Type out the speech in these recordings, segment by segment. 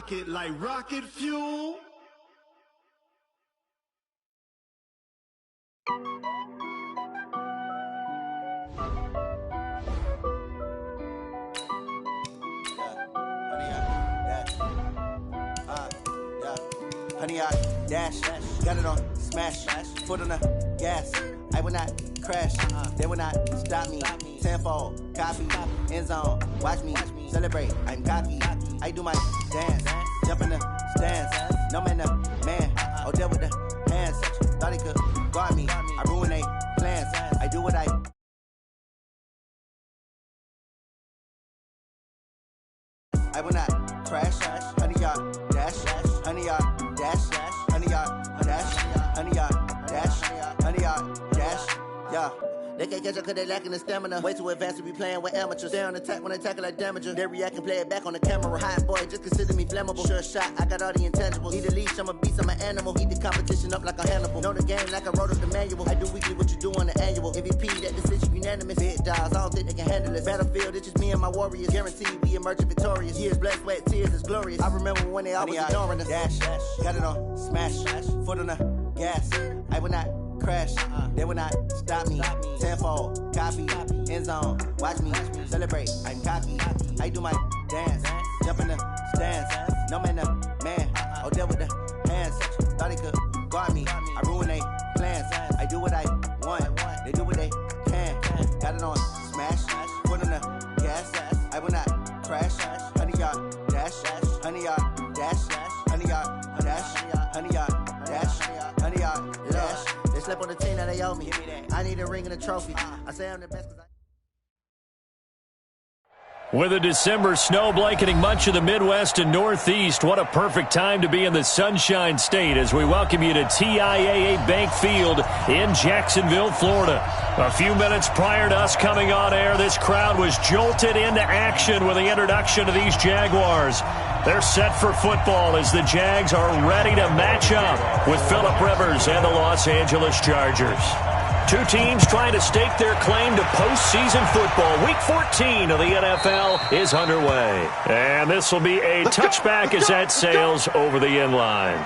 rocket like rocket fuel. Honey, I dash, got it on smash, foot on the gas. I will not crash, they will not stop me. Tenfold, copy, end zone, watch me celebrate. I'm cocky, I do my dance, jump in the stands. No man, the man, oh, deal with the hands. Thought he could guard me, I ruin they plans. I do what I will not crash, honey, y'all dash, honey, y'all dash, honey, y'all dash, honey, y'all dash, honey, y'all dash, yeah. They can't catch up cause they lacking the stamina. Way too advanced to be playing with amateurs. Stay on attack when they tackle like damager. They react and play it back on the camera. Hot boy, just consider me flammable. Sure shot, I got all the intangibles. Need a leash, I'm a beast, I'm an animal. Heat the competition up like a Hannibal. Know the game like I wrote up the manual. I do weekly what you do on the annual. MVP, that decision unanimous. Big dogs, I don't think they can handle it. Battlefield, it's just me and my warriors. Guaranteed we emerge victorious. Years, blood, sweat, tears, it's glorious. I remember when they always ignoring us. Dash, got it on smash, foot on the gas. I will not crash, they will not stop me. Tenfold, copy, end zone, watch me celebrate. I'm cocky, I do my dance, jump in the stands. No man, the man, oh, deal with the hands. Thought he could guard me, I ruin they plans. I do what I want, they do what they can. Got it on smash, foot on the gas. I will not crash, honey, y'all dash, honey, y'all dash, honey, y'all dash, honey, y'all dash, honey, y'all dash. They slept on the team that they owe me. I need a ring and a trophy. I say I'm the best because With a December snow blanketing much of the Midwest and Northeast, what a perfect time to be in the Sunshine State as we welcome you to TIAA Bank Field in Jacksonville, Florida. A few minutes prior to us coming on air, this crowd was jolted into action with the introduction of these Jaguars. They're set for football as the Jags are ready to match up with Phillip Rivers and the Los Angeles Chargers. Two teams trying to stake their claim to postseason football. Week 14 of the NFL is underway. And this will be a touchback as that sails over the end line.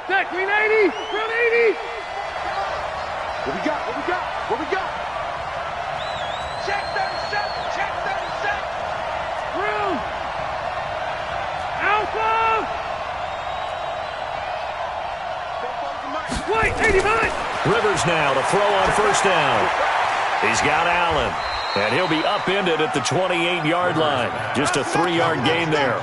Set, green 80, green 80. What we got, what we got, what we got? Check 37, check 37. Through. Alpha. Wait, 89. Rivers now to throw on first down. He's got Allen, and he'll be upended at the 28-yard line. Just a 3-yard gain there.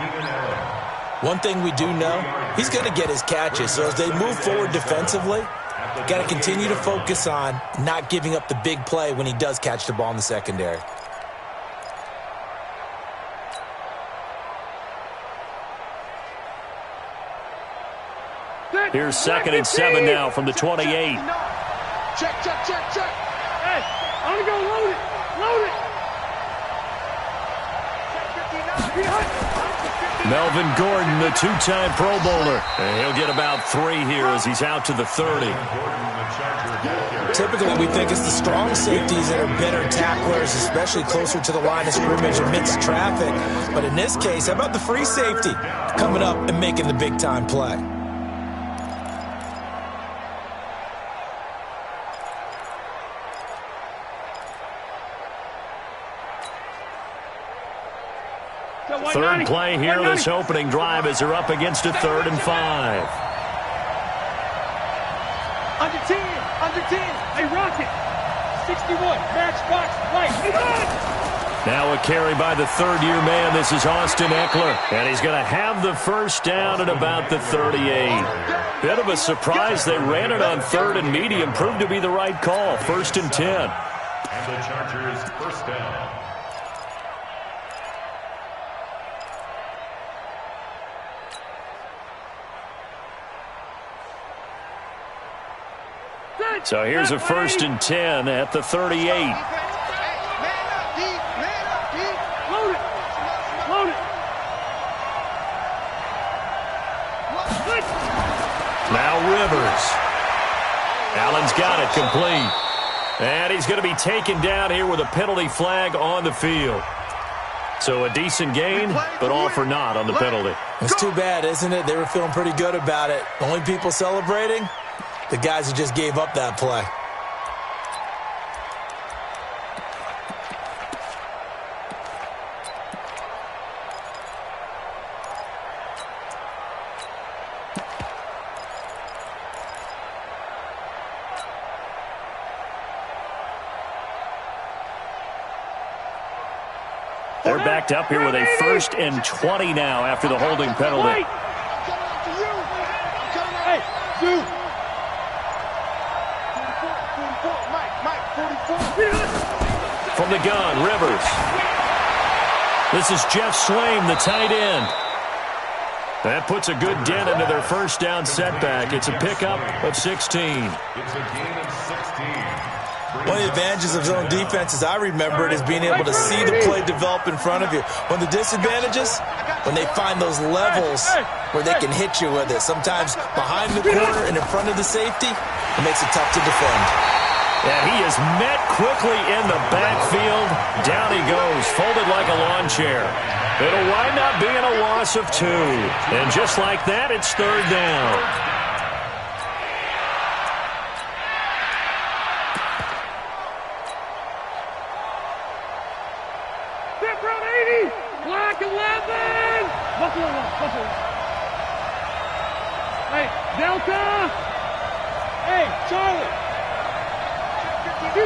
One thing we do know, he's going to get his catches. So as they move forward defensively, got to continue to focus on not giving up the big play when he does catch the ball in the secondary. Here's 2nd and 7 now from the 28. Check, check, check, check. Hey, I'm going to go load it. Load it. Melvin Gordon, the two-time Pro Bowler. And he'll get about 3 here as he's out to the 30. Typically, we think it's the strong safeties that are better tacklers, especially closer to the line of scrimmage amidst traffic. But in this case, how about the free safety coming up and making the big-time play? Third play here, this opening drive as they're up against a 3rd and 5. Under 10, a rocket. 61, matchbox, right. Now a carry by the third-year man. This is Austin Eckler, and he's going to have the first down at about the 38. Bit of a surprise. They ran it on 3rd and medium. Proved to be the right call. 1st and 10. And the Chargers first down. So here's a 1st and 10 at the 38. Load Now Rivers. Allen's got it complete. And he's going to be taken down here with a penalty flag on the field. So a decent gain, but all for naught on the penalty. It's too bad, isn't it? They were feeling pretty good about it. The only people celebrating, the guys who just gave up that play. They're backed up here with a 1st and 20 now after the holding penalty. From the gun, Rivers. This is Jeff Swaim, the tight end. That puts a good dent into their first down setback. It's a pickup of 16. It's a gain of 16. One of the advantages of zone defense, as I remember it, is being able to see the play develop in front of you. One of the disadvantages, when they find those levels where they can hit you with it. Sometimes behind the corner and in front of the safety, it makes it tough to defend. Yeah, he is met quickly in the backfield. Down he goes, folded like a lawn chair. It'll wind up being a loss of 2. And just like that, it's 3rd down. Hey, Delta! Hey, Charlie! Q.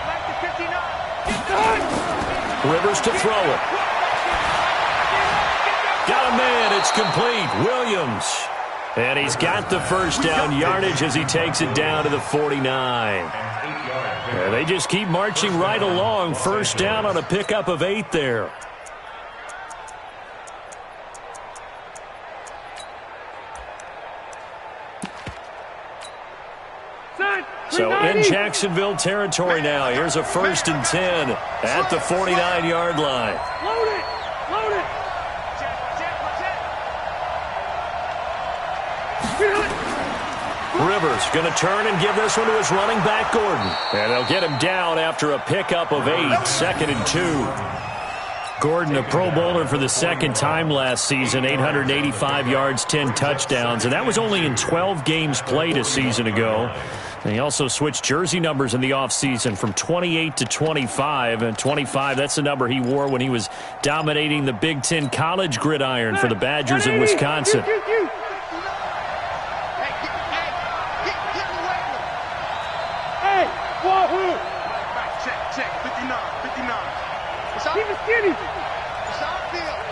Mike is 59. Rivers to throw it. Got a man. It's complete. Williams. And he's got the first down yardage as he takes it down to the 49. And they just keep marching right along. First down on a pickup of 8 there. So in Jacksonville territory now. Here's a 1st and 10 at the 49-yard line. Load it! Rivers going to turn and give this one to his running back, Gordon. And they'll get him down after a pickup of 8, 2nd and 2. Gordon, a Pro Bowler for the 2nd time last season, 885 yards, 10 touchdowns. And that was only in 12 games played a season ago. And he also switched jersey numbers in the offseason from 28 to 25. And 25, that's the number he wore when he was dominating the Big Ten college gridiron for the Badgers in Wisconsin. Check, 59. It's on the skinny. It's on field.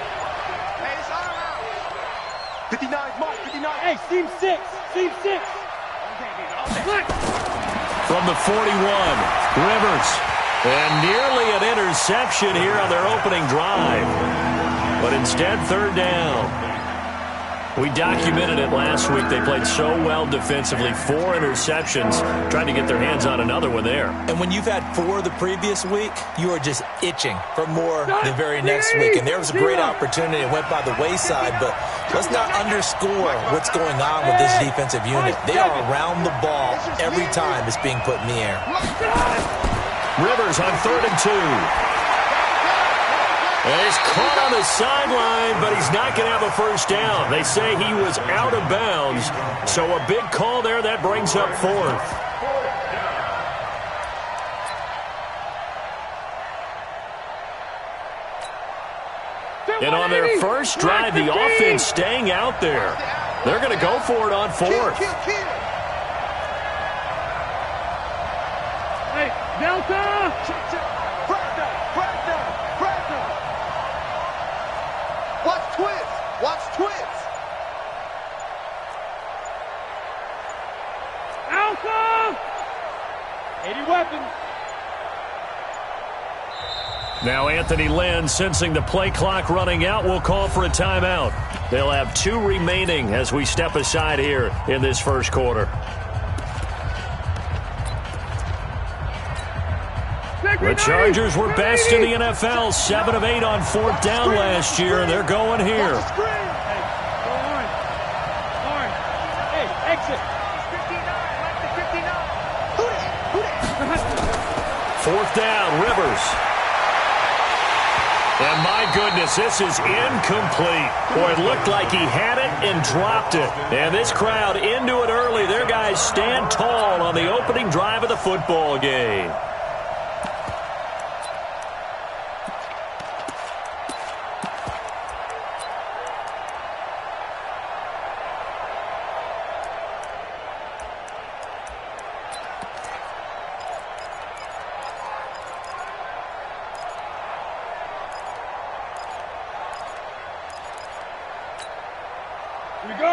Hey, it's on out. 59, Mike, 59. Hey, seam 6. From the 41, Rivers. And nearly an interception here on their opening drive. But instead, 3rd down. We documented it last week. They played so well defensively. 4 interceptions. Trying to get their hands on another one there. And when you've had 4 the previous week, you are just itching for more the very next week. And there was a great opportunity. It went by the wayside. But let's not underscore what's going on with this defensive unit. They are around the ball every time it's being put in the air. Rivers on 3rd and 2. And he's caught on the sideline, but he's not going to have a first down. They say he was out of bounds. So a big call there. That brings up 4th. And on their first drive, the offense staying out there. They're going to go for it on 4th. Hey, Delta! Watch twins. Alpha! 80 weapons. Now Anthony Lynn, sensing the play clock running out, will call for a timeout. They'll have 2 remaining as we step aside here in this first quarter. The Chargers were best in the NFL, 7 of 8 on 4th down last year, and they're going here. 4th down, Rivers. And my goodness, this is incomplete. Boy, it looked like he had it and dropped it. And this crowd into it early. Their guys stand tall on the opening drive of the football game.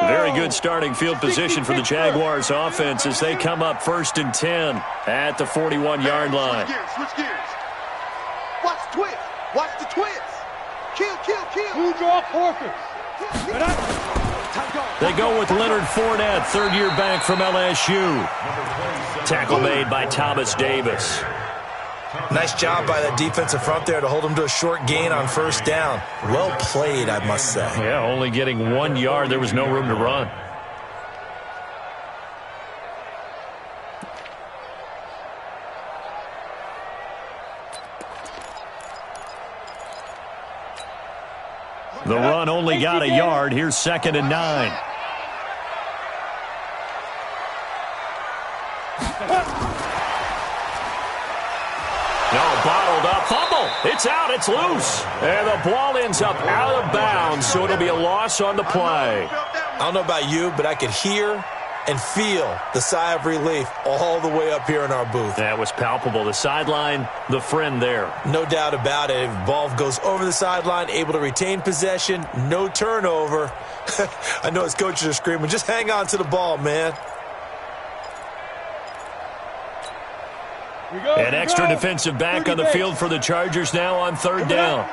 Very good starting field position for the Jaguars offense as they come up 1st and 10 at the 41-yard line. Switch gears. Watch the twist. Watch the twist. Kill. Who draw forfeits? They go with Leonard Fournette, 3rd-year back from LSU. Tackle made by Thomas Davis. Nice job by that defensive front there to hold him to a short gain on 1st down. Well played, I must say. Yeah, only getting 1 yard. There was no room to run. The run only got a yard. Here's 2nd and 9. Bottled up, fumble. It's out, it's loose. And the ball ends up out of bounds, so it'll be a loss on the play. I don't know about you, but I could hear and feel the sigh of relief all the way up here in our booth. That was palpable. The sideline, the friend there. No doubt about it. If ball goes over the sideline, able to retain possession, no turnover. I know his coaches are screaming, just hang on to the ball, man. An extra defensive back on the field for the Chargers now on 3rd down.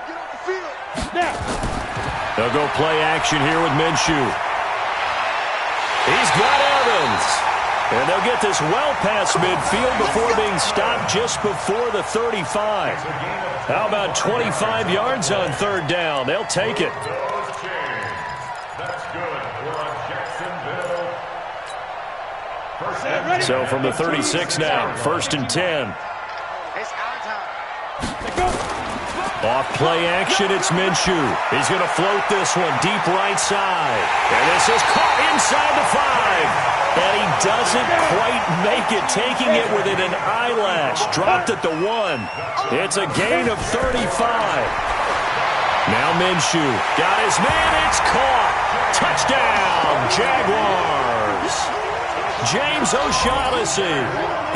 They'll go play action here with Minshew. He's got Evans. And they'll get this well past midfield before being stopped just before the 35. How about 25 yards on 3rd down? They'll take it. That's good for a Jacksonville. So from the 36 now, 1st and 10. Off play action, it's Minshew. He's going to float this one deep right side. And this is caught inside the 5. And he doesn't quite make it, taking it within an eyelash. Dropped at the 1. It's a gain of 35. Now Minshew got his man. It's caught. Touchdown, Jaguars. James O'Shaughnessy,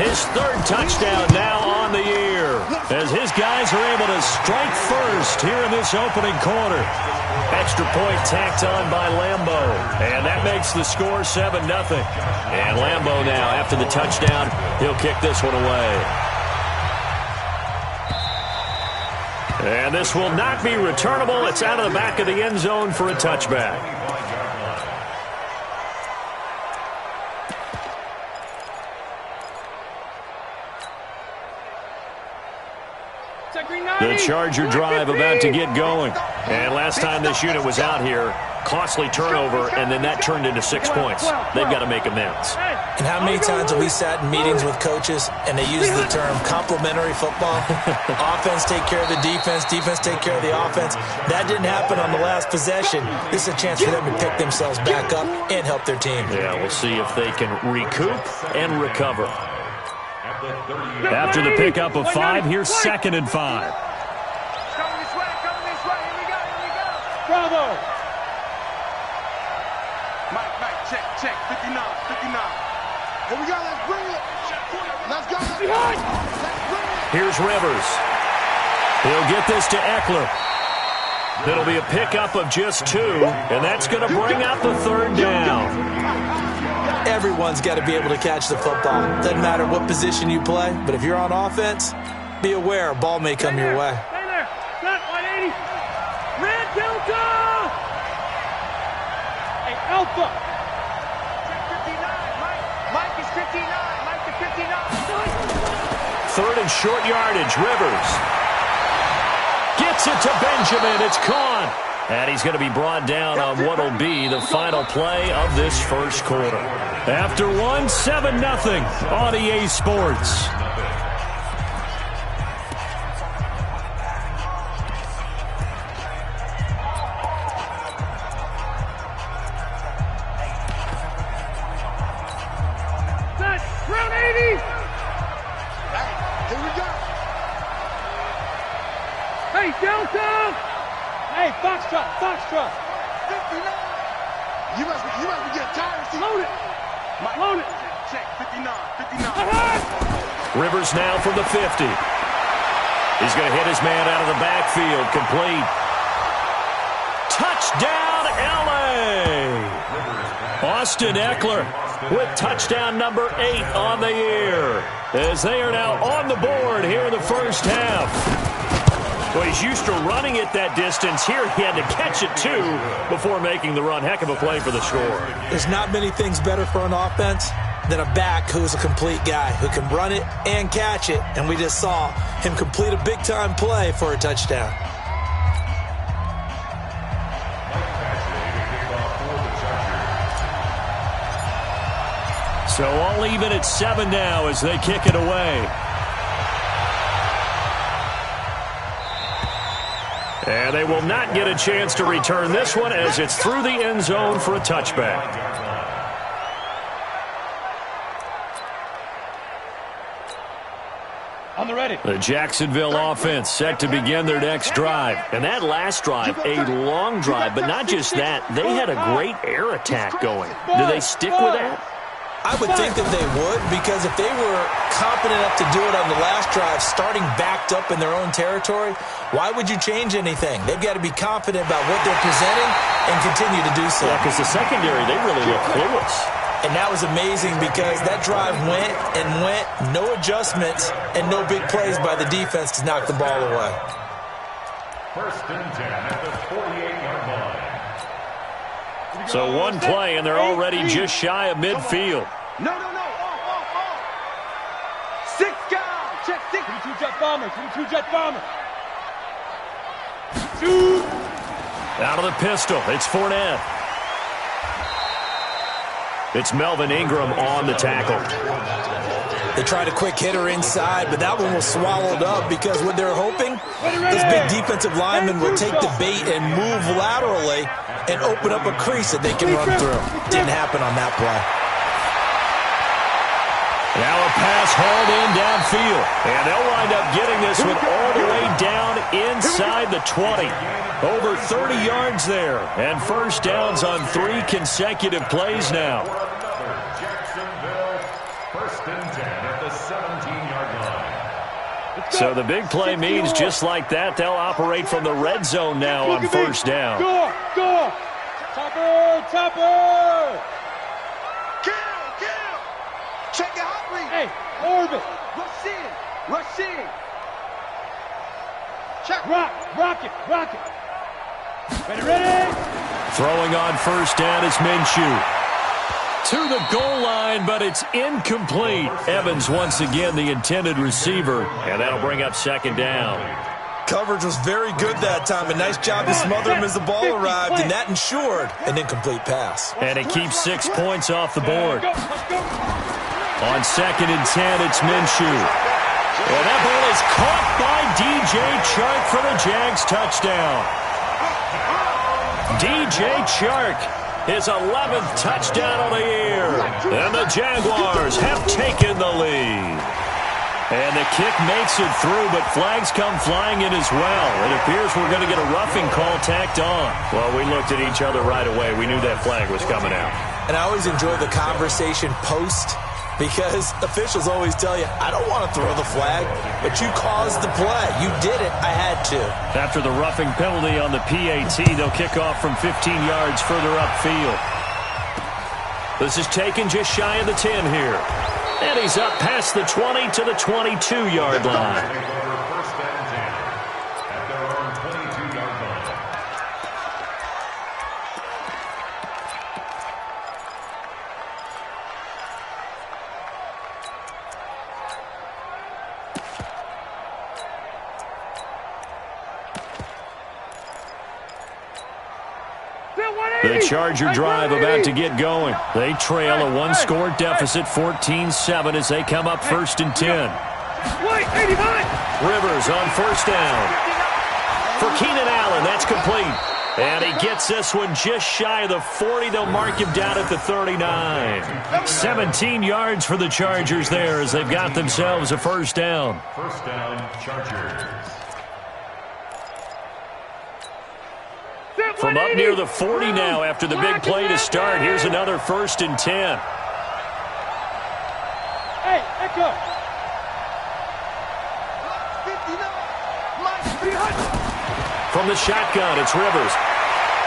his 3rd touchdown now on the year, as his guys are able to strike first here in this opening quarter. Extra point tacked on by Lambo, and that makes the score 7-0. And Lambo now, after the touchdown, he'll kick this one away. And this will not be returnable. It's out of the back of the end zone for a touchback. The Charger drive about to get going. And last time this unit was out here, costly turnover, and then that turned into 6 points. They've got to make amends. And how many times have we sat in meetings with coaches and they use the term complementary football? Offense take care of the defense, defense take care of the offense. That didn't happen on the last possession. This is a chance for them to pick themselves back up and help their team. Yeah, we'll see if they can recoup and recover. After the pickup of 5, here's 2nd and 5. Coming this way, here we go. Bravo. Mike, check, 59. Here we go, let's bring it. Let's go. Behind. Let's bring it. Here's Rivers. He'll get this to Eckler. It'll be a pickup of just 2, and that's going to bring out the 3rd down. Everyone's got to be able to catch the football. Doesn't matter what position you play, but if you're on offense, be aware a ball may come your way. Stay there. Set 180. Red Delta. Hey, Alpha. Check 59. Mike is 59. Mike to 59. 3rd and short yardage. Rivers gets it to Benjamin. It's caught. And he's going to be brought down on what will be the final play of this first quarter. After 7-0 on EA Sports. Hey, Delta! Hey, Foxtrot, Foxtrot! 59. You must be getting tired. Load it! Load it! Check, 59, 59. Rivers now from the 50. He's going to hit his man out of the backfield. Complete. Touchdown, L.A. Austin Eckler with touchdown number 8 on the year, as they are now on the board here in the first half. Well, he's used to running it that distance. Here he had to catch it, too, before making the run. Heck of a play for the score. There's not many things better for an offense than a back who's a complete guy, who can run it and catch it. And we just saw him complete a big-time play for a touchdown. So all even at 7 now as they kick it away. And they will not get a chance to return this one as it's through the end zone for a touchback. On the ready. The Jacksonville offense set to begin their next drive. And that last drive, a long drive, but not just that. They had a great air attack going. Do they stick with that? I would think that they would, because if they were competent enough to do it on the last drive, starting backed up in their own territory, why would you change anything? They've got to be confident about what they're presenting and continue to do so. Yeah, because the secondary, they really look clueless. And that was amazing because that drive went and went, no adjustments, and no big plays by the defense to knock the ball away. First and 10 at the 48-yard line. So one play, and they're already just shy of midfield. No. 6 guys. Check 6. 22 jet bomber, 22 jet bomber. Shoot. Out of the pistol, it's Fournette. It's Melvin Ingram on the tackle. They tried a quick hitter inside, but that one was swallowed up because what they're hoping, those big defensive linemen will take the bait and move laterally and open up a crease that they can run through. Didn't happen on that play. Now a pass hauled in downfield. And they'll wind up getting this one all the way down inside the 20. Over 30 yards there. And first downs on 3 consecutive plays now. Jacksonville, first and 10 at the 17-yard line. So the big play means just like that, they'll operate from the red zone now on first down. Go. Topper. Kill. Check your hot read. Hey, orbit. Rush in. Check. Rocket. Ready. Throwing on first down is Minshew. To the goal line, but it's incomplete. Evans once again the intended receiver, and that'll bring up second down. Coverage was very good that time. A nice job to smother him as the ball arrived, and that ensured an incomplete pass. And it keeps 6 points off the board. On second and 10, it's Minshew. And that ball is caught by DJ Chark for the Jags touchdown. DJ Chark, his 11th touchdown of the year. And the Jaguars have taken the lead. And the kick makes it through, but flags come flying in as well. It appears we're going to get a roughing call tacked on. Well, we looked at each other right away. We knew that flag was coming out. And I always enjoy the conversation post, because officials always tell you, I don't want to throw the flag, but you caused the play. You did it. I had to. After the roughing penalty on the PAT, they'll kick off from 15 yards further upfield. This is taken just shy of the 10 here. And he's up past the 20 to the 22-yard line. First and 10 at their own 22-yard line. The Charger drive about to get going. They trail a one-score deficit, 14-7, as they come up first and 10. Rivers on first down. For Keenan Allen, that's complete. And he gets this one just shy of the 40. They'll mark him down at the 39. 17 yards for the Chargers there as they've got themselves a first down. First down, Chargers. From up near the 40 now after the big play to start. Here's another 1st and 10. Hey, Echo. From the shotgun, it's Rivers.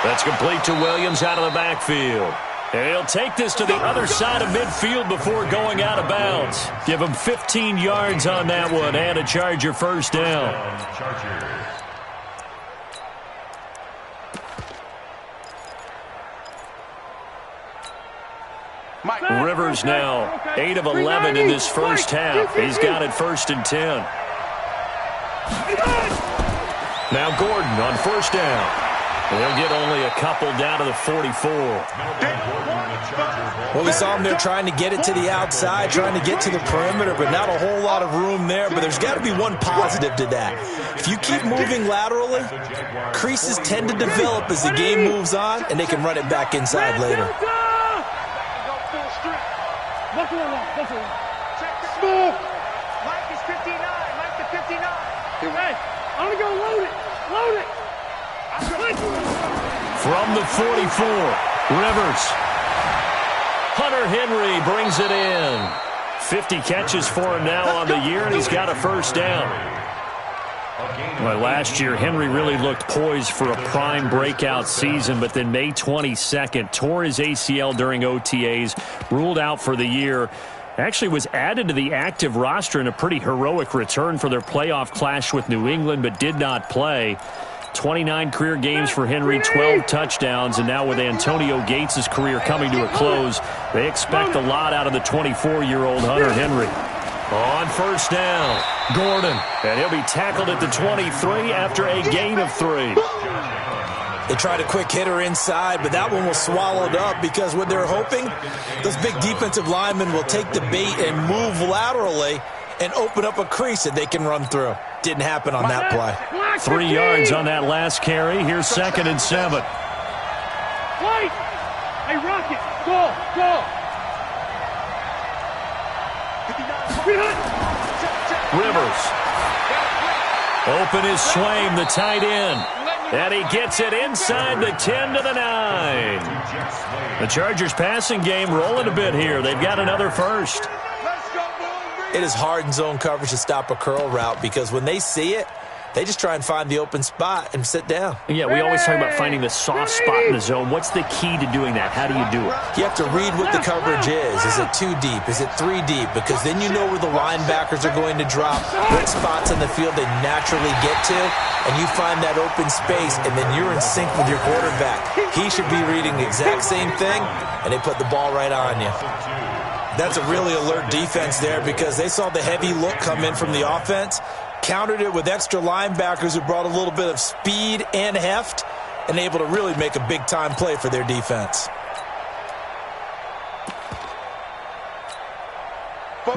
That's complete to Williams out of the backfield. And he'll take this to the other side of midfield before going out of bounds. Give him 15 yards on that one and a Charger first down. Rivers now 8 of 11 in this first half. He's got it 1st and 10. Now Gordon on 1st down. They'll get only a couple down to the 44. Well, we saw him there trying to get it to the outside, trying to get to the perimeter, but not a whole lot of room there. But there's got to be one positive to that. If you keep moving laterally, creases tend to develop as the game moves on, and they can run it back inside later. Smooth. Mike is 59. Mike to 59. Hey, I'm going to go load it. Load it. From the 44, Rivers. Hunter Henry brings it in. 50 catches for him now on the year, and he's got a first down. Well, last year, Henry really looked poised for a prime breakout season, but then May 22nd, tore his ACL during OTAs, ruled out for the year. Actually was added to the active roster in a pretty heroic return for their playoff clash with New England, but did not play. 29 career games for Henry, 12 touchdowns, and now with Antonio Gates' career coming to a close, they expect a lot out of the 24-year-old Hunter Henry. On first down, Gordon, and he'll be tackled at the 23 after a gain of 3. They tried a quick hitter inside, but that one was swallowed up because what they're hoping, those big defensive linemen will take the bait and move laterally and open up a crease that they can run through. Didn't happen on that play. 3 yards on that last carry. Here's 2nd and 7. White! Hey, Rocket! Go! Go! Rivers. Open is Swaim, the tight end. And he gets it inside the 10 to the 9. The Chargers passing game rolling a bit here. They've got another first. It is hard in zone coverage to stop a curl route because when they see it, they just try and find the open spot and sit down. Yeah, we always talk about finding the soft spot in the zone. What's the key to doing that? How do you do it? You have to read what the coverage is. Is it 2 deep? Is it 3 deep? Because then you know where the linebackers are going to drop, what spots on the field they naturally get to, and you find that open space, and then you're in sync with your quarterback. He should be reading the exact same thing, and they put the ball right on you. That's a really alert defense there because they saw the heavy look come in from the offense, countered it with extra linebackers who brought a little bit of speed and heft, and able to really make a big-time play for their defense.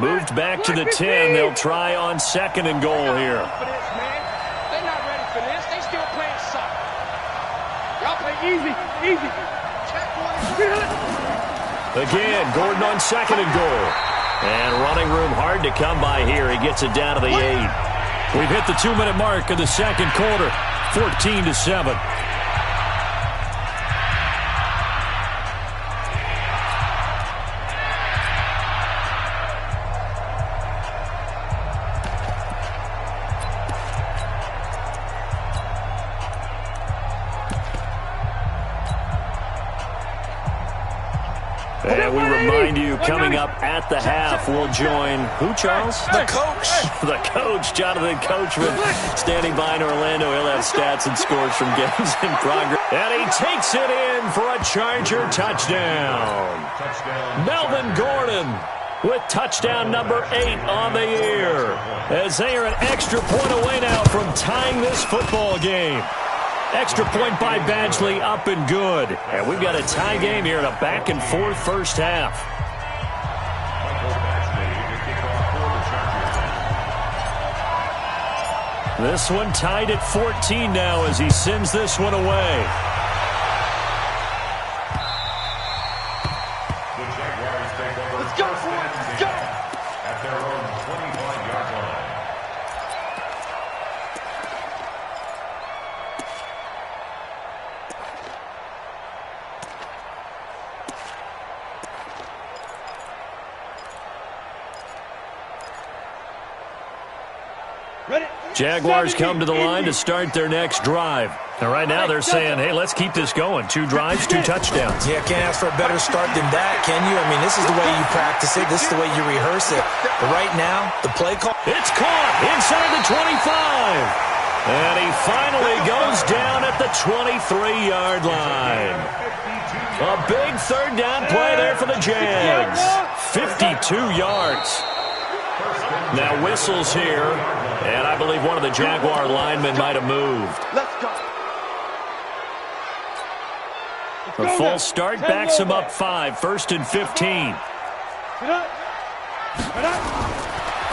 Moved back to the 10. They'll try on 2nd and goal here. They're not ready for this. They still playing soccer. Y'all play easy, easy. Again, Gordon on 2nd and goal. And running room hard to come by here. He gets it down to the 8. We've hit the 2-minute mark of the second quarter. 14-7. And we remind you, coming up at the half, we'll join who, Charles? The coach. The coach, Jonathan Coachman, standing by in Orlando. He'll have stats and scores from games in progress. And he takes it in for a Charger touchdown. Melvin Gordon with touchdown number 8 on the year, as they are an extra point away now from tying this football game. Extra point by Badgley, up and good. And we've got a tie game here in a back-and-forth first half. This one tied at 14 now as he sends this one away. Let's go for it. Let's go. At their own 25-yard line. Jaguars come to the line to start their next drive. And right now they're saying, hey, let's keep this going. 2 drives, 2 touchdowns. Yeah, can't ask for a better start than that, can you? I mean, this is the way you practice it. This is the way you rehearse it. But right now, the play call. It's caught inside the 25. And he finally goes down at the 23-yard line. A big third down play there for the Jags. 52 yards. Now whistles here, and I believe one of the Jaguar linemen might have moved. Let's go. The false start backs him up 5, 1st and 15.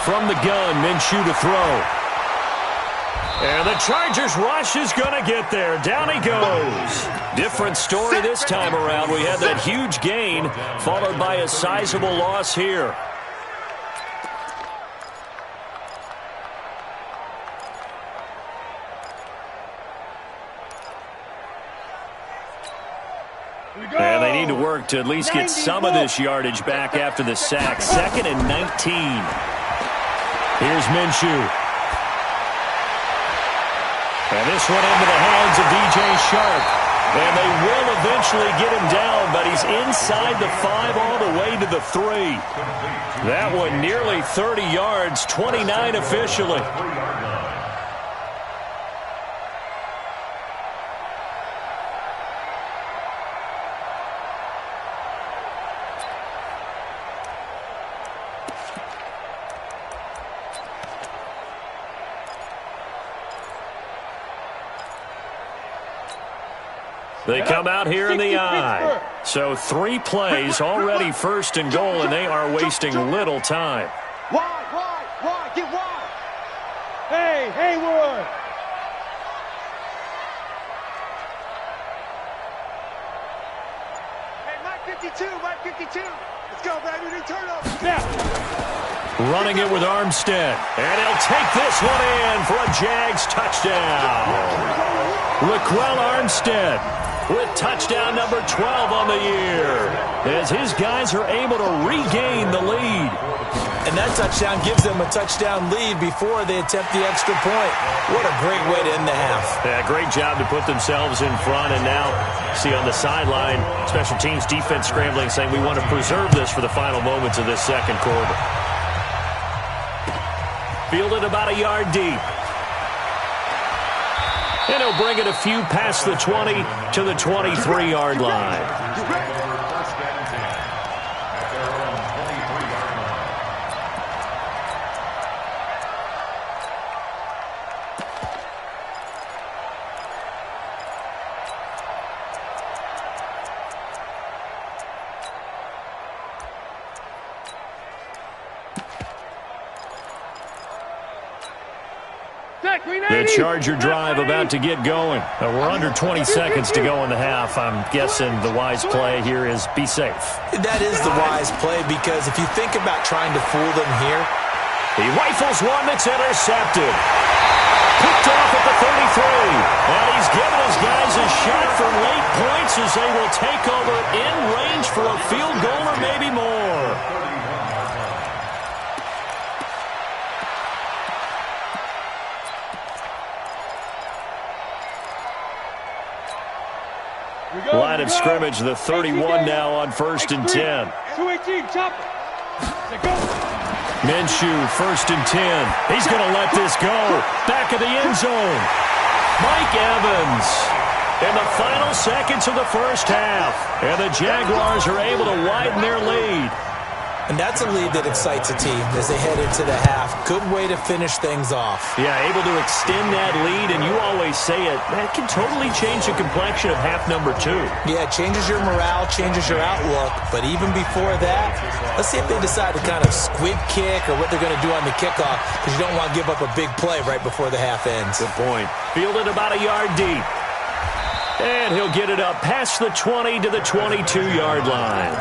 From the gun, Minshew to throw. And the Chargers rush is going to get there. Down he goes. Different story this time around. We had that huge gain, followed by a sizable loss here. And they need to work to at least get some of this yardage back after the sack. 2nd and 19. Here's Minshew. And this one into the hands of DJ Sharp. And they will eventually get him down, but he's inside the 5 all the way to the 3. That one nearly 30 yards, 29 officially. They come out here in the eye. So 3 plays, already 1st and goal, and they are wasting little time. Wide, get wide. Hey, Haywood. Hey, Mike 52. Let's go, baby. Return up. Running it with Armstead. And he'll take this one in for a Jags touchdown. Raquel Armstead with touchdown number 12 on the year, as his guys are able to regain the lead. And that touchdown gives them a touchdown lead before they attempt the extra point. What a great way to end the half. Yeah, great job to put themselves in front. And now, see on the sideline, special teams defense scrambling, saying we want to preserve this for the final moments of this second quarter. Fielded about a yard deep. And he'll bring it a few past the 20 to the 23-yard line. The Charger drive about to get going. We're under 20 seconds to go in the half. I'm guessing the wise play here is be safe. That is the wise play, because if you think about trying to fool them here. He rifles one that's intercepted. Picked off at the 33. And he's given his guys a shot for late points as they will take over in range for a field goal or maybe more. Line of scrimmage, the 31 now on 1st and 10. 218, chop it. Minshew, 1st and 10. He's going to let this go. Back of the end zone. Mike Evans in the final seconds of the first half. And the Jaguars are able to widen their lead. And that's a lead that excites a team as they head into the half. Good way to finish things off. Yeah, able to extend that lead, and you always say it, that can totally change the complexion of half number 2. Yeah, it changes your morale, changes your outlook. But even before that, let's see if they decide to kind of squib kick or what they're going to do on the kickoff, because you don't want to give up a big play right before the half ends. Good point. Fielded about a yard deep. And he'll get it up past the 20 to the 22-yard line.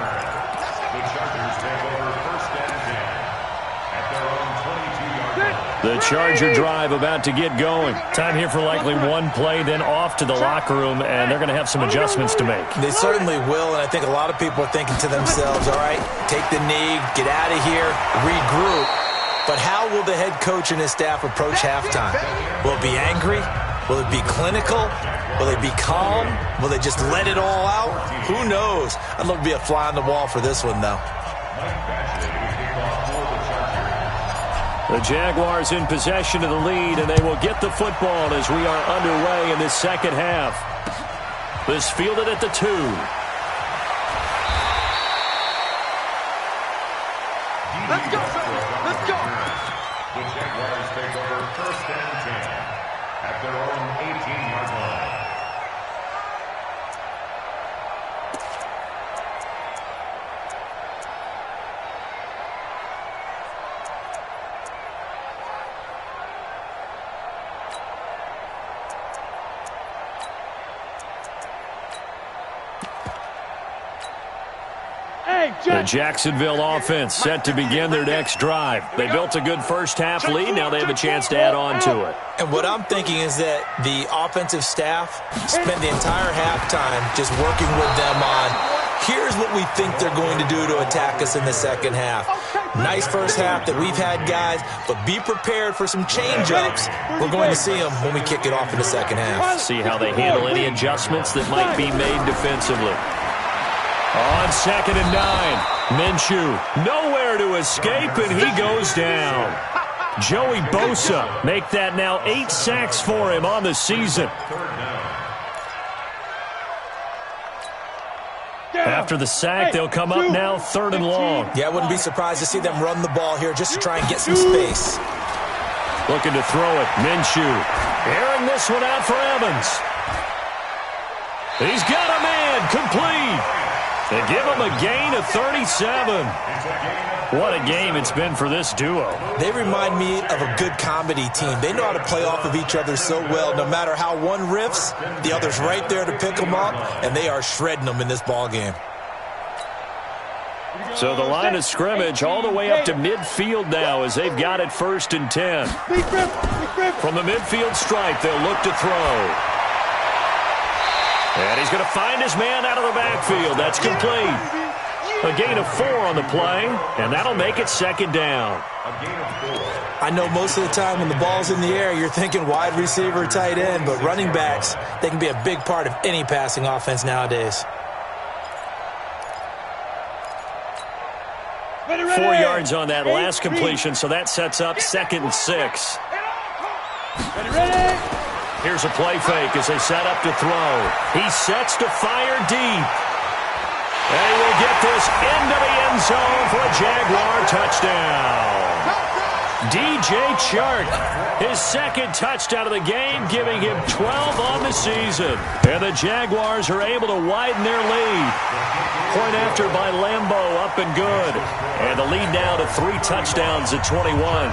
The Charger drive about to get going. Time here for likely one play, then off to the locker room, and they're going to have some adjustments to make. They certainly will, and I think a lot of people are thinking to themselves, all right, take the knee, get out of here, regroup. But how will the head coach and his staff approach halftime? Will it be angry? Will it be clinical? Will they be calm? Will they just let it all out? Who knows? I'd love to be a fly on the wall for this one, though. The Jaguars in possession of the lead, and they will get the football as we are underway in this second half. This fielded at the 2. Let's go, let's go. The Jaguars take over 1st and 10 at their own 18-yard line. The Jacksonville offense set to begin their next drive. They built a good first half lead. Now they have a chance to add on to it. And what I'm thinking is that the offensive staff spent the entire halftime just working with them on, here's what we think they're going to do to attack us in the second half. Nice first half that we've had, guys, but be prepared for some change-ups. We're going to see them when we kick it off in the second half. See how they handle any adjustments that might be made defensively. On 2nd and 9, Minshew nowhere to escape, and he goes down. Joey Bosa make that now 8 sacks for him on the season. After the sack, they'll come up now 3rd and long. Yeah, I wouldn't be surprised to see them run the ball here just to try and get some space. Looking to throw it, Minshew. Airing this one out for Evans. He's got a man, complete. They give him a gain of 37. What a game it's been for this duo. They remind me of a good comedy team. They know how to play off of each other so well. No matter how one riffs, the other's right there to pick them up, and they are shredding them in this ball game. So the line of scrimmage all the way up to midfield now as they've got it 1st and 10. From the midfield stripe, they'll look to throw. And he's going to find his man out of the backfield. That's complete. A gain of 4 on the play, and that'll make it 2nd down. I know most of the time when the ball's in the air, you're thinking wide receiver, tight end, but running backs, they can be a big part of any passing offense nowadays. 4 yards on that last completion, so that sets up 2nd and 6. Here's a play fake as they set up to throw. He sets to fire deep. And he will get this into the end zone for a Jaguar touchdown. DJ Chark, his 2nd touchdown of the game, giving him 12 on the season. And the Jaguars are able to widen their lead. Point after by Lambo, up and good. And the lead now to 3 touchdowns at 21.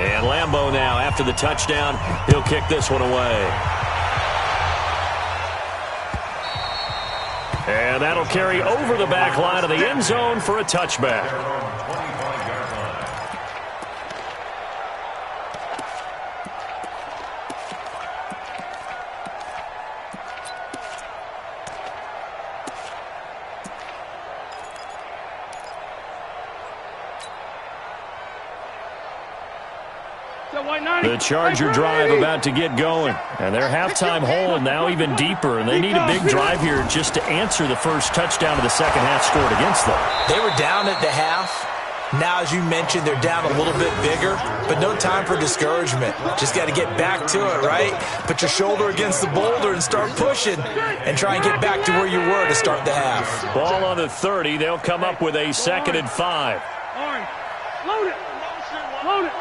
And Lambo now, after the touchdown, he'll kick this one away. And that'll carry over the back line of the end zone for a touchback. The Charger drive about to get going. And their halftime hole now even deeper. And they need a big drive here just to answer the first touchdown of the second half scored against them. They were down at the half. Now, as you mentioned, they're down a little bit bigger. But no time for discouragement. Just got to get back to it, right? Put your shoulder against the boulder and start pushing. And try and get back to where you were to start the half. Ball on the 30. They'll come up with a 2nd and 5. Load it. Load it.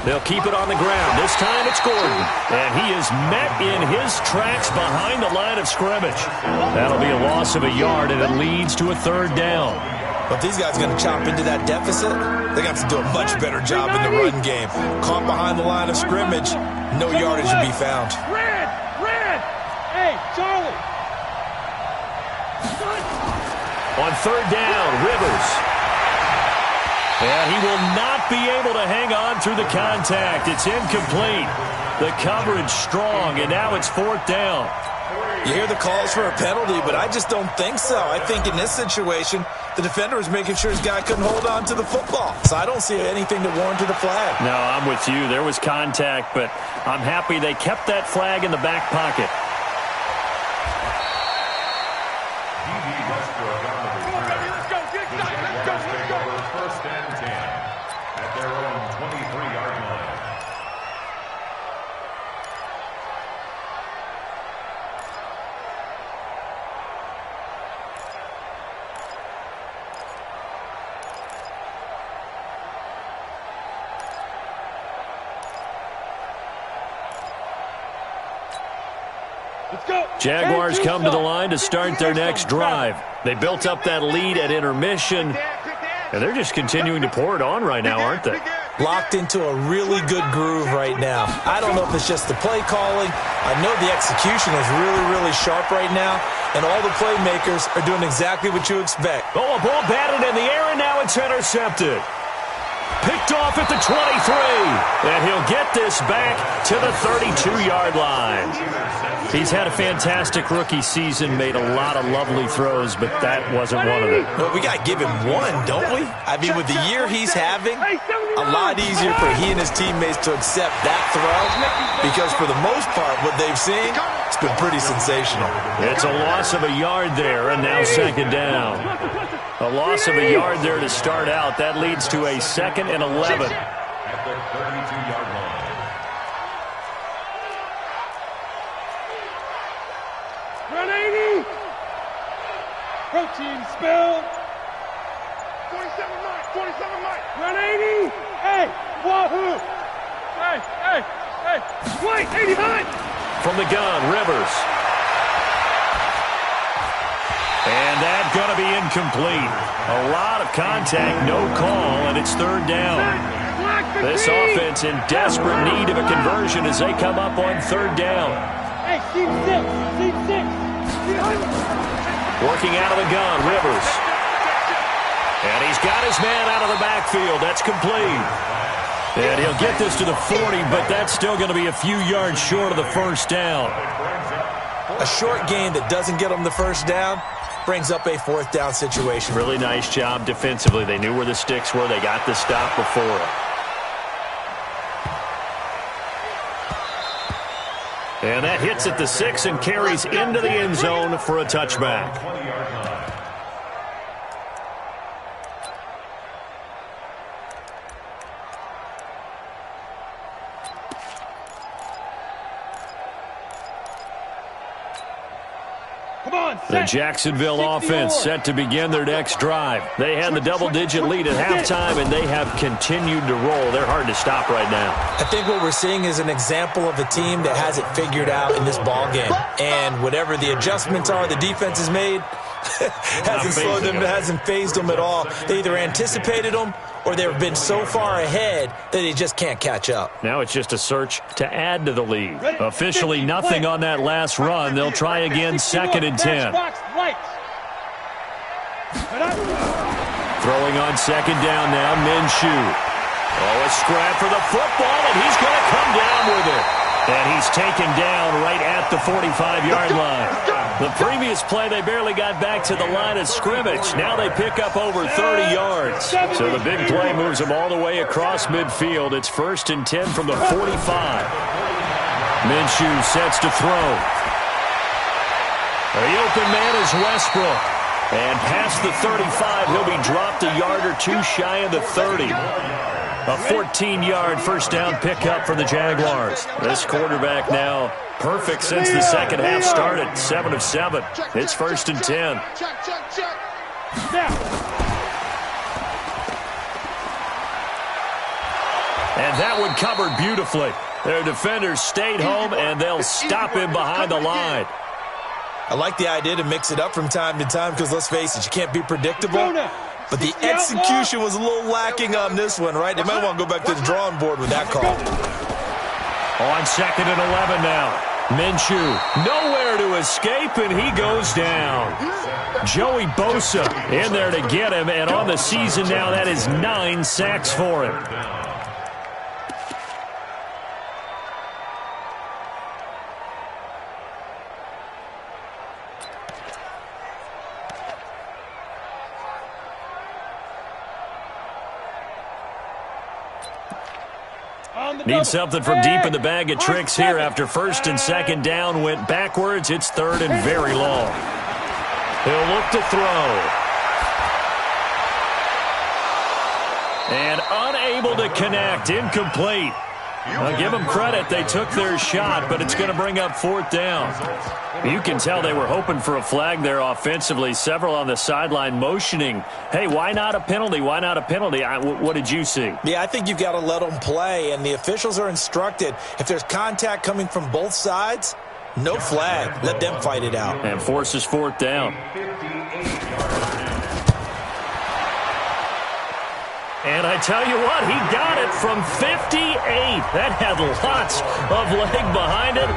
They'll keep it on the ground. This time it's Gordon. And he is met in his tracks behind the line of scrimmage. That'll be a loss of a yard, and it leads to a 3rd down. But these guys are going to chop into that deficit. They're going to have to do a much better job in the run game. Caught behind the line of scrimmage, no yardage to be found. Red! Hey, Charlie! On 3rd down, Rivers. And he will not be able to hang on through the contact. It's incomplete. The coverage strong, and now it's 4th down. You hear the calls for a penalty, but I just don't think so. I think in this situation, The defender was making sure his guy couldn't hold on to the football. So I don't see anything that warranted a flag. No, I'm with you. There was contact, but I'm happy they kept that flag in the back pocket. First and 10 at their own 23-yard line. Jaguars come to the line to start their next drive. They built up that lead at intermission, and they're just continuing to pour it on right now, aren't they? Locked into a really good groove right now. I don't know if it's just the play calling. I know the execution is really, really sharp right now, and all the playmakers are doing exactly what you expect. Oh, a ball batted in the air, and now it's intercepted. Picked off at the 23, and he'll get this back to the 32-yard line. He's had a fantastic rookie season, made a lot of lovely throws, but that wasn't one of them. Well, we got to give him one, don't we? I mean, with the year he's having, a lot easier for he and his teammates to accept that throw because for the most part, what they've seen, it's been pretty sensational. It's a loss of a yard there, and now second down. A loss of a yard there to start out. That leads to a 2nd and 11. At the 32-yard line. Run 80. Protein spill. 27 Mike. 27 Mike. Run 80. Hey, wahoo. Hey. Wait, 80 high. From the gun, Rivers. And that's going to be incomplete. A lot of contact, no call, and it's third down. This offense in desperate need of a conversion as they come up on third down. Hey, team 6. Working out of the gun, Rivers. And he's got his man out of the backfield. That's complete. And he'll get this to the 40, but that's still going to be a few yards short of the first down. A short gain that doesn't get them the first down brings up a fourth down situation. Really nice job defensively. They knew where the sticks were. They got the stop before it. And that hits at the 6 and carries into the end zone for a touchback. The Jacksonville offense set to begin their next drive. They had the double-digit lead at halftime, and they have continued to roll. They're hard to stop right now. I think what we're seeing is an example of a team that has it figured out in this ball game. And whatever the adjustments are the defense has made, hasn't slowed them, hasn't phased them at all. They either anticipated them or they've been so far ahead that they just can't catch up. Now it's just a search to add to the lead. Officially nothing on that last run. They'll try again, 2nd and 10. Throwing on 2nd down now, Minshew. Oh, a scrap for the football, and he's going to come down with it. And he's taken down right at the 45-yard line. The previous play, they barely got back to the line of scrimmage. Now they pick up over 30 yards. So the big play moves them all the way across midfield. It's 1st and 10 from the 45. Minshew sets to throw. The open man is Westbrook. And past the 35, he'll be dropped a yard or two shy of the 30. A 14-yard first down pickup for the Jaguars. This quarterback now perfect since the second half started. 7 of 7. It's 1st and 10. And that one covered beautifully. Their defenders stayed home, and they'll stop him behind the line. I like the idea to mix it up from time to time because, let's face it, you can't be predictable. But the execution was a little lacking on this one, right? They might want to go back to the drawing board with that call. On 2nd and 11 now. Minshew nowhere to escape, and he goes down. Joey Bosa in there to get him, and on the season now, that is 9 sacks for him. Need something from deep in the bag of tricks here after first and second down went backwards. It's third and very long. He'll look to throw. And unable to connect. Incomplete. Now, give them credit. They took their shot, but it's going to bring up fourth down. You can tell they were hoping for a flag there offensively. Several on the sideline motioning, hey, why not a penalty? Why not a penalty? What did you see? Yeah, I think you've got to let them play, and the officials are instructed. If there's contact coming from both sides, no flag. Let them fight it out. And forces fourth down. And I tell you what, he got it from 58. That had lots of leg behind it.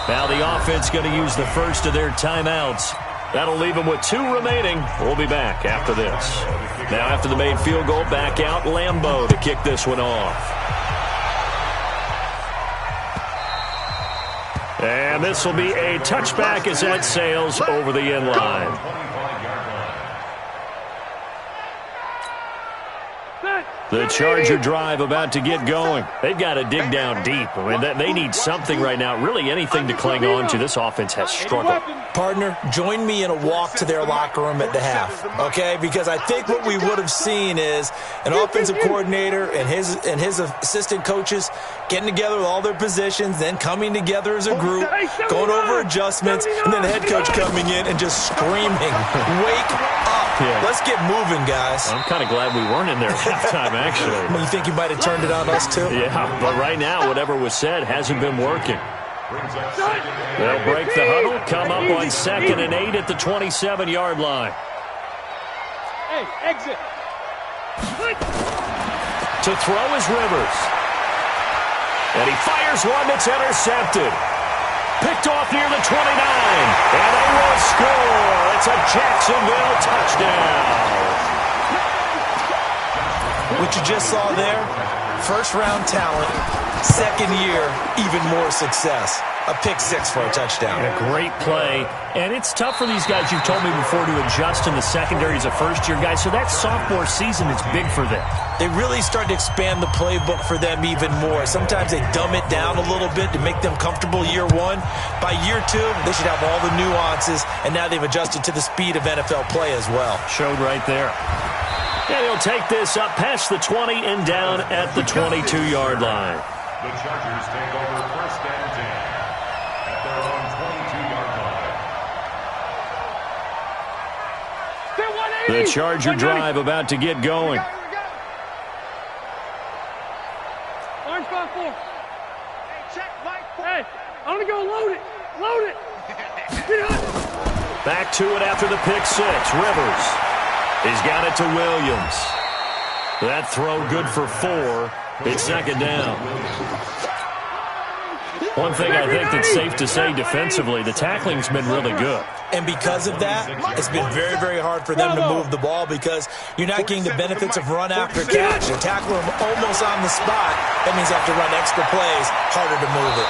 Now the offense going to use the first of their timeouts. That'll leave them with 2 remaining. We'll be back after this. Now after the made field goal, back out Lambeau to kick this one off. And this will be a touchback as that sails over the end line. The Charger drive about to get going. They've got to dig down deep. I mean, they need something right now, really anything to cling on to. This offense has struggled. Partner, join me in a walk to their locker room at the half, okay? Because I think what we would have seen is an offensive coordinator and his assistant coaches getting together with all their positions, then coming together as a group, going over adjustments, and then the head coach coming in and just screaming, wake up. Yeah. Let's get moving, guys. I'm kind of glad we weren't in there at halftime, actually. You think you might have turned it on us, too? Yeah, but right now, whatever was said hasn't been working. They'll break the huddle, come up on 2nd and 8 at the 27-yard line. Hey, exit. To throw is Rivers. And he fires one that's intercepted. Picked off near the 29. And they will score. It's a Jacksonville touchdown. What you just saw there, first-round talent, second year, even more success. A pick 6 for a touchdown. A great play. And it's tough for these guys, you've told me before, to adjust in the secondary as a first-year guy. So that sophomore season is big for them. They really start to expand the playbook for them even more. Sometimes they dumb it down a little bit to make them comfortable year 1. By year 2, they should have all the nuances, and now they've adjusted to the speed of NFL play as well. Showed right there. And he'll take this up past the 20 and down at the 22-yard line. The Chargers take over first and 10 at their own 22-yard line. The Charger drive about to get going. Orange 5-4. Hey, check Mike. Hey, I'm going to go load it. Load it. Back to it after the pick 6. Rivers. He's got it to Williams. That throw good for 4. It's second down. One thing I think that's safe to say defensively, the tackling's been really good. And because of that, it's been very, very hard for them to move the ball because you're not getting the benefits of run after catch. They're tackling them almost on the spot. That means they have to run extra plays, harder to move it.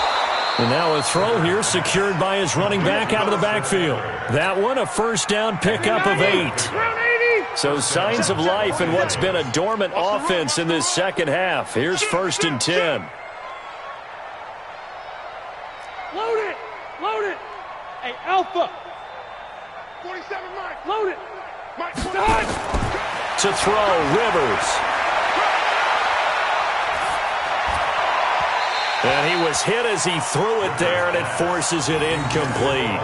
And now a throw here secured by his running back out of the backfield. That one, a first down pickup of 8. So signs of life in what's been a dormant offense in this second half. Here's 1st and 10. Load it. Load it. Hey, Alpha. 47, Mike. Load it. Mike, To throw, Rivers. And he was hit as he threw it there, and it forces it incomplete.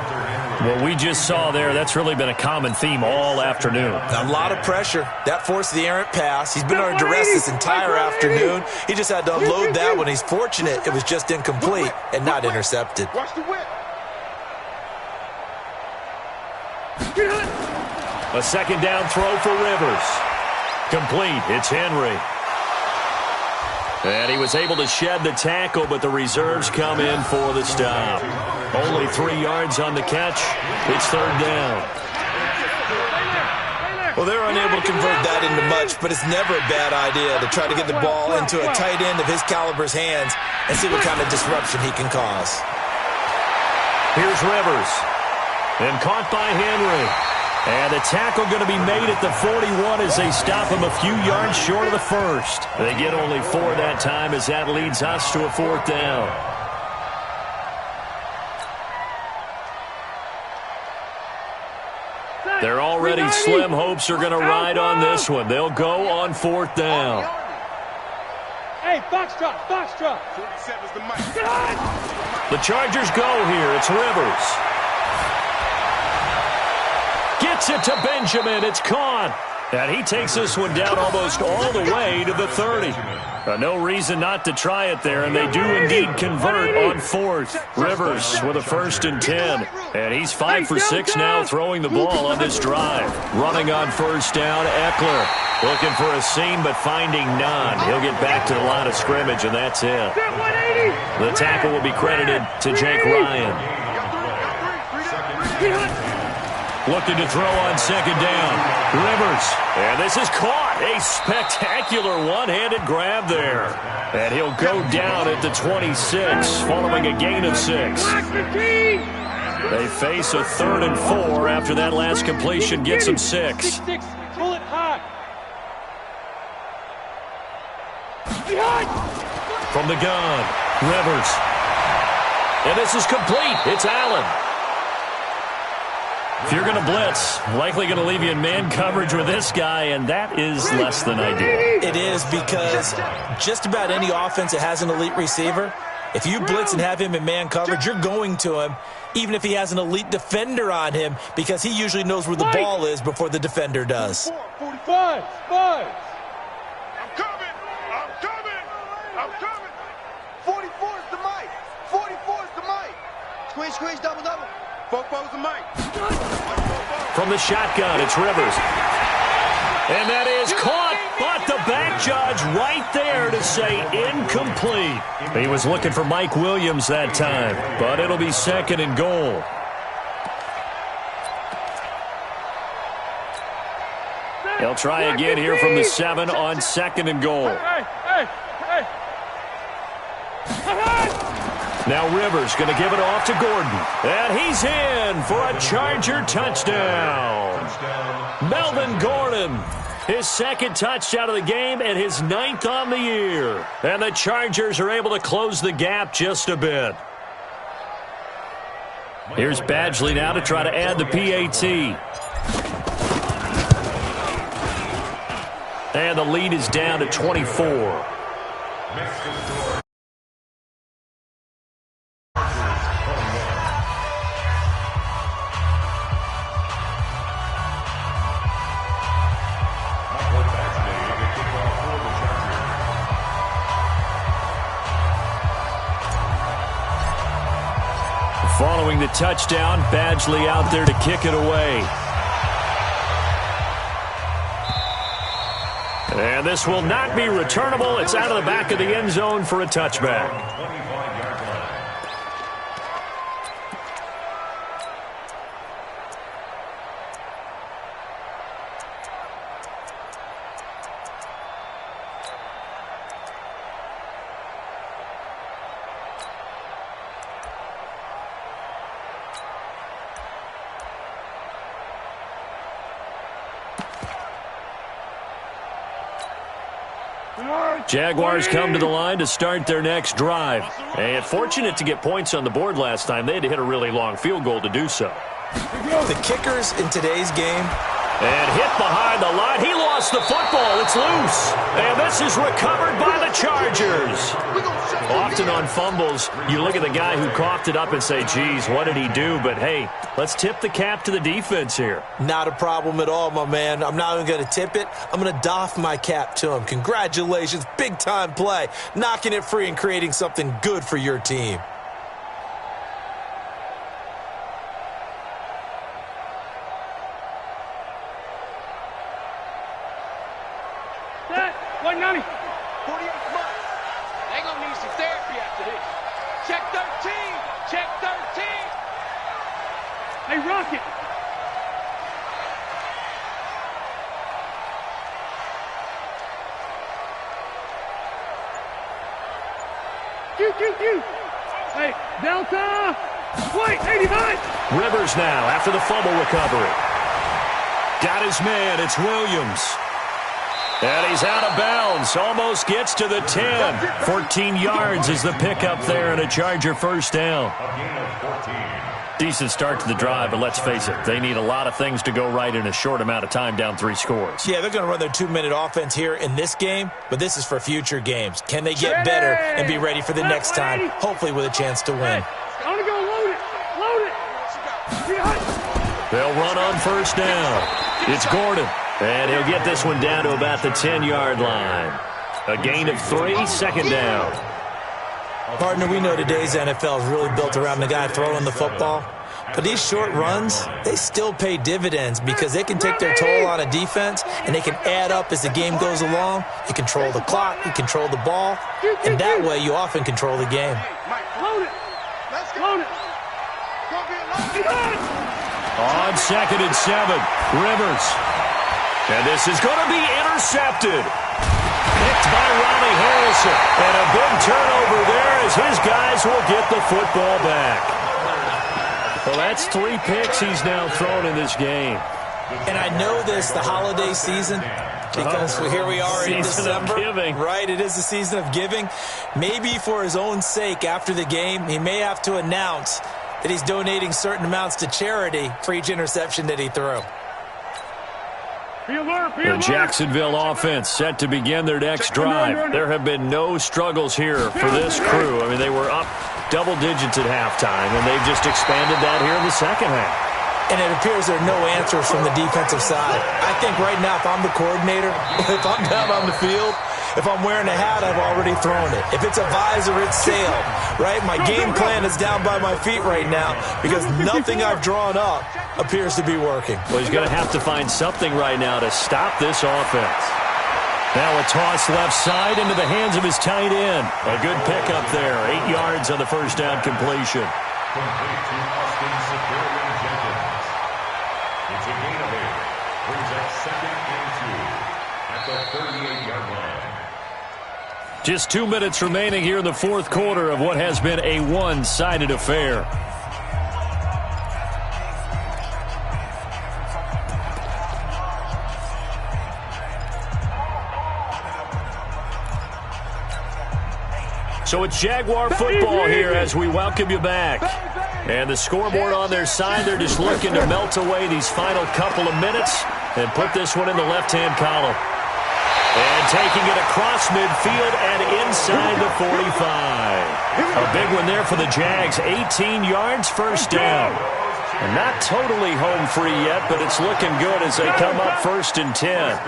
What we just saw there, that's really been a common theme all afternoon. A lot of pressure. That forced the errant pass. He's been under duress this entire afternoon. He just had to unload that one. He's fortunate it was just incomplete and not intercepted. watch the whip. A second down throw for Rivers. Complete. It's Henry. And he was able to shed the tackle, but the reserves come in for the stop. Only 3 yards on the catch. It's third down. Well, they're unable to convert that into much, but it's never a bad idea to try to get the ball into a tight end of his caliber's hands and see what kind of disruption he can cause. Here's Rivers. And caught by Henry. And the tackle going to be made at the 41 as they stop him a few yards short of the first. They get only 4 that time as that leads us to a 4th down. Their already slim hopes are going to ride on this one. They'll go on 4th down. Hey, box drop, box drop. The Chargers go here. It's Rivers. Gets it to Benjamin. It's caught. And he takes this one down almost all the way to the 30. No reason not to try it there, and they do indeed convert on 4th. Rivers with a 1st and 10. And he's 5 for 6 now throwing the ball on this drive. Running on 1st down, Eckler. Looking for a seam, but finding none. He'll get back to the line of scrimmage, and that's it. The tackle will be credited to Jake Ryan. Looking to throw on 2nd down. Rivers. And this is caught. A spectacular one-handed grab there. And he'll go down at the 26 following a gain of 6. They face a 3rd and 4 after that last completion gets them 6. Pull it high. From the gun, Rivers. And this is complete. It's Allen. If you're going to blitz, likely going to leave you in man coverage with this guy, and that is less than ideal. It is, because just about any offense that has an elite receiver, if you blitz and have him in man coverage, you're going to him, even if he has an elite defender on him, because he usually knows where the ball is before the defender does. 45. I'm coming. 44 is the mic. 44 is the mic. Squeeze, double. 4-4's the mic. From the shotgun, it's Rivers. And that is caught, but the back judge right there to say incomplete. He was looking for Mike Williams that time, but it'll be 2nd and goal. They'll try again here from the 7 on 2nd and goal. Now Rivers going to give it off to Gordon. And he's in for a Charger touchdown. Melvin Gordon, his 2nd touchdown of the game and his 9th on the year. And the Chargers are able to close the gap just a bit. Here's Badgley now to try to add the PAT. And the lead is down to 24. Following the touchdown, Badgley out there to kick it away. And this will not be returnable. It's out of the back of the end zone for a touchback. Jaguars come to the line to start their next drive. And fortunate to get points on the board last time. They had to hit a really long field goal to do so. The kickers in today's game. And hit behind the line. He lost the football. It's loose. And this is recovered by the Chargers. Often on fumbles, you look at the guy who coughed it up and say, geez, what did he do? But, hey, let's tip the cap to the defense here. Not a problem at all, my man. I'm not even going to tip it. I'm going to doff my cap to him. Congratulations. Big-time play. Knocking it free and creating something good for your team. Set. 190. 48 months. They gonna need some therapy after this. Check 13. Check 13. Hey, Rocket. Q. Hey, Delta. Wait, 85. Rivers now after the fumble recovery. Got his man. It's Williams. And he's out of bounds. Almost gets to the 10. 14 yards is the pickup there and a Charger first down. A gain of 14. Decent start to the drive, but let's face it, they need a lot of things to go right in a short amount of time, down 3 scores. Yeah, they're going to run their 2-minute offense here in this game, but this is for future games. Can they get better and be ready for the next time, hopefully with a chance to win? I'm going to go load it. Load it. They'll run on first down. It's Gordon, and he'll get this one down to about the 10-yard line. A gain of 3, second down. Partner, we know today's NFL is really built around the guy throwing the football. But these short runs, they still pay dividends because they can take their toll on a defense and they can add up as the game goes along. You control the clock, you control the ball, and that way you often control the game. Load it. Load it. On 2nd and 7, Rivers. And this is going to be intercepted. Picked by Ronnie Harrison. And a big turnover there as his guys will get the football back. Well, that's 3 picks he's now thrown in this game. And I know this, the holiday season, because here we are in December. Season of giving. Right, it is the season of giving. Maybe for his own sake after the game, he may have to announce that he's donating certain amounts to charity for each interception that he threw. The Jacksonville offense set to begin their next drive. There have been no struggles here for this crew. I mean, they were up double digits at halftime, and they've just expanded that here in the second half. And it appears there are no answers from the defensive side. I think right now, if I'm the coordinator, if I'm down on the field, if I'm wearing a hat, I've already thrown it. If it's a visor, it's sailed, right? My game plan is down by my feet right now because nothing I've drawn up appears to be working. Well, he's going to have to find something right now to stop this offense. Now a toss left side into the hands of his tight end. A good pickup there. 8 yards on the first down completion. Complete to Austin Superior Jenkins. It's a gain of 8. Brings up 2nd and 2 at the 38-yard line. Just 2 minutes remaining here in the fourth quarter of what has been a one-sided affair. So it's Jaguar football here as we welcome you back. And the scoreboard on their side, they're just looking to melt away these final couple of minutes and put this one in the left-hand column. And taking it across midfield and inside the 45. A big one there for the Jags. 18 yards, first down. And not totally home free yet, but it's looking good as they come up 1st and 10.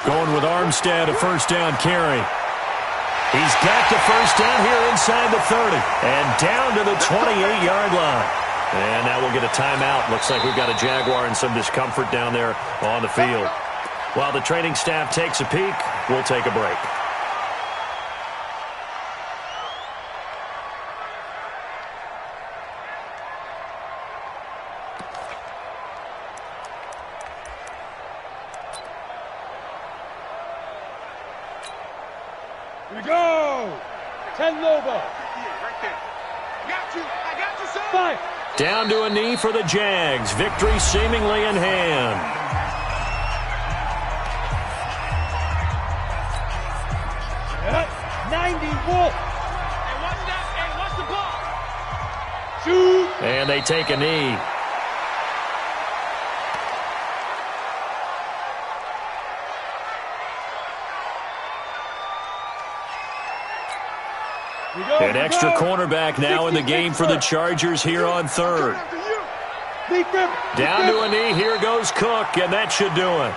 Going with Armstead, a first down carry. He's got the first down here inside the 30. And down to the 28-yard line. And now we'll get a timeout. Looks like we've got a Jaguar in some discomfort down there on the field. While the training staff takes a peek, we'll take a break. Here we go. 10 Lobo. Right there. I got you, son. 5. Down to a knee for the Jags. Victory seemingly in hand. Yep. 90 Wolf. Hey, watch that. Hey, watch the ball. Shoot. And they take a knee. An extra cornerback now in the game for the Chargers here on 3rd. Down to a knee. Here goes Cook, and that should do it.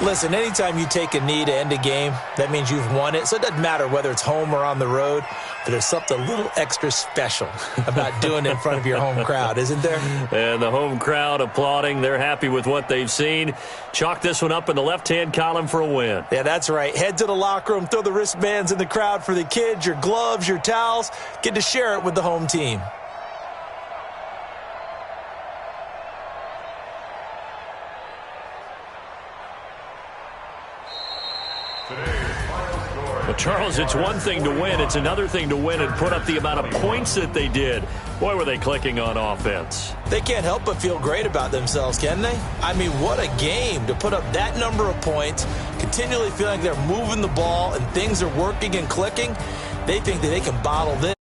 Listen, anytime you take a knee to end a game, that means you've won it. So it doesn't matter whether it's home or on the road, but there's something a little extra special about doing it in front of your home crowd, isn't there? And the home crowd applauding. They're happy with what they've seen. Chalk this one up in the left-hand column for a win. Yeah, that's right. Head to the locker room, throw the wristbands in the crowd for the kids, your gloves, your towels. Get to share it with the home team. Today's final score. Well, Charles, it's one thing to win. It's another thing to win and put up the amount of points that they did. Boy, were they clicking on offense. They can't help but feel great about themselves, can they? I mean, what a game to put up that number of points, continually feeling like they're moving the ball and things are working and clicking. They think that they can bottle this.